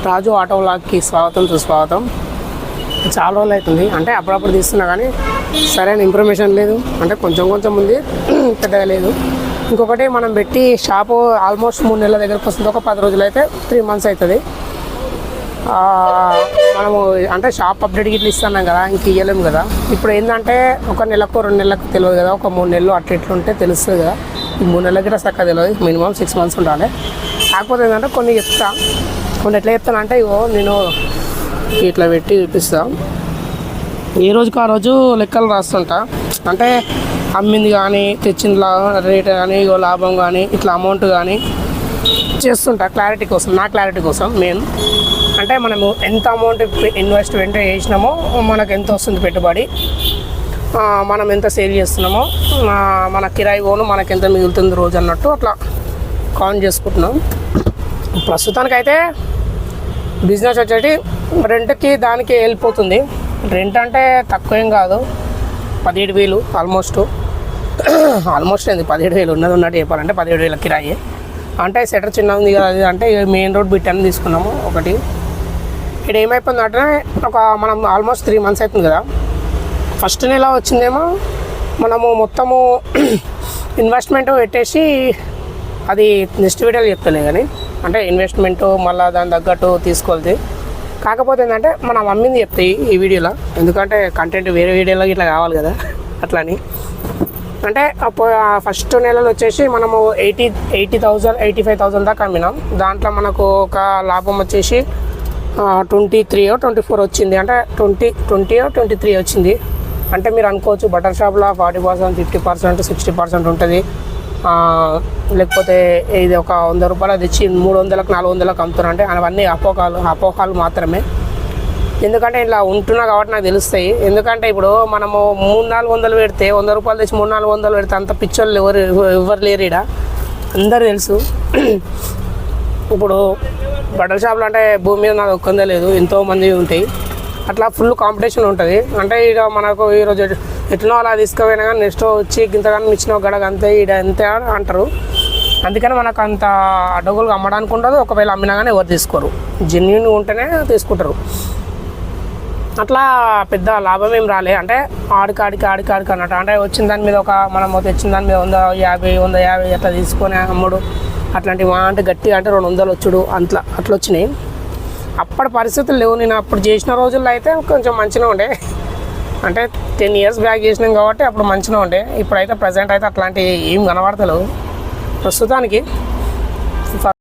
రాజు auto వ్లాగ్కి స్వాగతం సుస్వాగతం. చాలా రోజులు అవుతుంది, అంటే అప్పుడప్పుడు తీస్తున్నా కానీ సరైన ఇన్ఫర్మేషన్ లేదు, అంటే కొంచెం కొంచెం ఉంది, పెద్దగా లేదు. ఇంకొకటి మనం పెట్టి షాపు ఆల్మోస్ట్ 3 నెలల దగ్గరకు వస్తుంది. ఒక 10 రోజులు అయితే 3 months అవుతుంది. మనము అంటే షాప్ అప్డేట్ గిట్లా ఇస్తున్నాం కదా, ఇంక ఇవ్వలేము కదా. ఇప్పుడు ఏంటంటే 1 నెలకు 2 నెలలకు తెలియదు కదా, ఒక 3 నెలలు అట్లా ఇట్లుంటే తెలుస్తుంది కదా. ఈ 3 నెలలకి కూడా చక్కగా తెలియదు, మినిమం 6 months ఉండాలి. కాకపోతే ఏంటంటే కొన్ని చెప్తా, కొన్ని ఎట్లా చెప్తానంటే ఇగో నేను ఇట్లా పెట్టి చూపిస్తాను. ఏ రోజుకి ఆ రోజు లెక్కలు రాస్తుంటా, అంటే అమ్మింది కానీ తెచ్చిన రేట్ కానీ ఇగో లాభం కానీ ఇట్లా అమౌంట్ కానీ చేస్తుంటా క్లారిటీ కోసం, నా క్లారిటీ కోసం. మెయిన్ అంటే మనము ఎంత అమౌంట్ ఇన్వెస్ట్మెంట్ చేసినామో మనకు ఎంత వస్తుంది పెట్టుబడి, మనం ఎంత సేల్ చేస్తున్నామో, మన కిరాయి పోను మనకు ఎంత మిగులుతుంది రోజు అన్నట్టు అట్లా కౌంట్ చేసుకుంటున్నాం. ప్రస్తుతానికైతే బిజినెస్ వచ్చేటి రెంట్కి దానికి వెళ్ళిపోతుంది. రెంట్ అంటే తక్కువ ఏం కాదు, 17,000 ఆల్మోస్ట్ ఏంది 17,000 ఉన్నట్టు చెప్పాలంటే 17,000 కిరాయి. అంటే సెటర్ చిన్న ఉంది కదా, అంటే మెయిన్ రోడ్ బిట్ అని తీసుకున్నాము ఒకటి. ఇక్కడ ఏమైపోయిందంటే మనం ఆల్మోస్ట్ 3 months అవుతుంది కదా. ఫస్ట్ నెల వచ్చిందేమో మనము మొత్తము ఇన్వెస్ట్మెంట్ పెట్టేసి, అది నెక్స్ట్ వీడియోలో చెప్తలే కానీ, అంటే ఇన్వెస్ట్మెంటు మళ్ళీ దాని తగ్గట్టు తీసుకోవాలి. కాకపోతే ఏంటంటే మనం అమ్మింది చెప్తాయి ఈ వీడియోలో, ఎందుకంటే కంటెంట్ వేరే వీడియోలో ఇట్లా కావాలి కదా అట్లని. అంటే ఫస్ట్ నెలలో వచ్చేసి మనము 80,000 85,000 దాకా అమ్మినాం. దాంట్లో మనకు ఒక లాభం వచ్చేసి 23 or 24 వచ్చింది, అంటే 20 or 23 వచ్చింది. అంటే మీరు అనుకోవచ్చు బటర్ షాప్లో 40%, 50%, 60% ఉంటుంది, లేకపోతే ఇది ఒక 100 రూపాయలు తెచ్చి 300లకు 400లకు అమ్ముతున్నా అంటే అవన్నీ అపోహాలు మాత్రమే. ఎందుకంటే ఇలా ఉంటున్నా కాబట్టి నాకు తెలుస్తాయి. ఎందుకంటే ఇప్పుడు మనము 300-400 పెడితే 100 రూపాయలు తెచ్చి 300-400 పెడితే అంత పిచ్చోళ్ళు ఎవరు లేరు ఇక్కడ, అందరు తెలుసు. ఇప్పుడు బట్టల షాపులు అంటే భూమి మీద నాకు ఒక్కందే లేదు, ఎంతోమంది ఉంటాయి, అట్లా ఫుల్ కాంపిటీషన్ ఉంటుంది. అంటే ఇక మనకు ఈరోజు ఎట్లనో అలా తీసుకుపోయినా కానీ నెక్స్ట్ వచ్చి ఇంతగానో ఇచ్చిన గడగ అంతే ఇడ అంతే అంటారు. అందుకని మనకు అంత అడ్డగోలుగా అమ్మడానికి ఉండదు. ఒకవేళ అమ్మినా కానీ ఎవరు తీసుకోరు, జెన్యూన్ ఉంటేనే తీసుకుంటారు. అట్లా పెద్ద లాభం ఏం రాలే, అంటే ఆడికాడికి అన్నట్టు. అంటే వచ్చిన దాని మీద మనం తెచ్చిన దాని మీద 150 అట్లా తీసుకొని అమ్ముడు, అట్లాంటివి అంటే గట్టిగా అంటే 200 వచ్చుడు అట్లా వచ్చినాయి. అప్పటి పరిస్థితులు లేవు. నేను అప్పుడు చేసిన రోజుల్లో అయితే కొంచెం మంచిగా ఉండే, అంటే 10 years బ్యాక్ చేసినాం కాబట్టి అప్పుడు మంచిగా ఉండే. ఇప్పుడైతే ప్రజెంట్ అయితే అట్లాంటివి ఏం కనబడతలేవు ప్రస్తుతానికి.